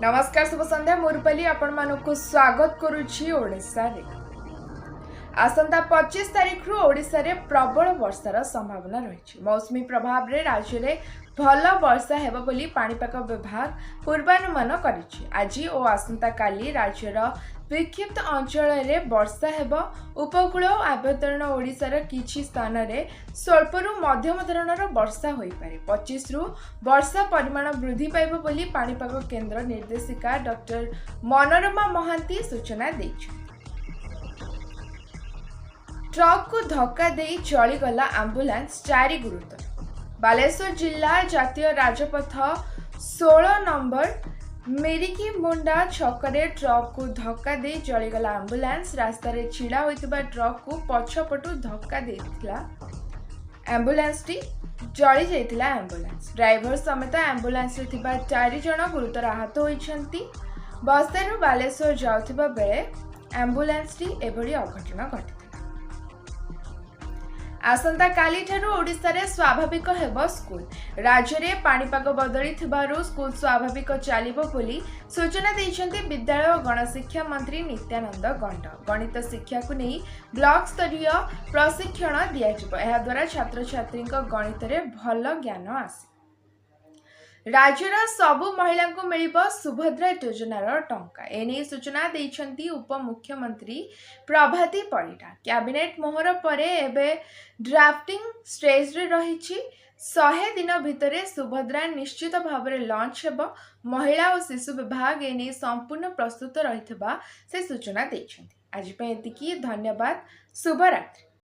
नमस्कार शुभ संध्या मुरपली आपण मानक स्वागत करुछि ओडिसा रे। आसंता 25 तारिख रु ओडिसा रे प्रबल वर्षार संभावना रही। मौसमी प्रभाव रे राज्य रे भल वर्षा हेबो बोली पाणीपाग विभाग पूर्वानुमान करिछि। आज और आसंता काली राज्यर विक्षिप्त अंचल रे वर्षा हेबो। उपकूल और आभ्यंतरीण ओडिशार किछि स्थान रे स्वल्परु मध्यम धरणर वर्षा होई पारे। 25 रु वर्षा परिमाण वृद्धि पाइबो बोली पाणीपाग केन्द्र निर्देशिका डॉक्टर मनोरमा महांती सूचना दैछि। ट्रक को धक्का दे चलीगला आंबुलांस 4 गुरुतर। बालेश्वर जिला जातीय राजपथ 16 नंबर मेरिकी मुंडा छकरे ट्रक को धक्का दे चलीगला आंबुलांस। रास्ता रे छिड़ा होइतिबा ट्रक को पछपटु धक्का देथिला आंबुलांस टी जली जाइतिला। आंबुलांस ड्राइवर समेत आंबुलांस रे थिबा 4 जण गुरुतर आहत होइछंती। बस्तारु बालेश्वर जाउथिबा बेले आंबुलांस टी एभली अघटन घटिला। आसंता काली ठारू ओडिसा रे स्वाभाविक हेबो स्कूल। राज्य रे पाणीपाग बदली थिबारु स्कूल स्वाभाविक चलिबो बोली सूचना दैछन्ती विद्यालय और गणशिक्षा मंत्री नित्यानंद गंड। गणित शिक्षा को नहीं ब्लॉक स्तरीय प्रशिक्षण दिया जिवो। एहा द्वारा छात्र छात्री गणित रे भल ज्ञान आसे। राज्यर सबु महिला को मिलिबो सुभद्रा योजनार टंका। एने सूचना दैछन्ती उपमुख्यमंत्री प्रभाती परिडा। कैबिनेट मोहर परे एबे ड्राफ्टिंग स्टेज रे रहिछि। 100 दिन भितरे सुभद्रा निश्चित भाव में लॉन्च हेबो। महिला और शिशु विभाग एने संपूर्ण प्रस्तुत रहिथिबा से सूचना दैछन्ती। आज पे एतिकी धन्यवाद। शुभ रात्रि।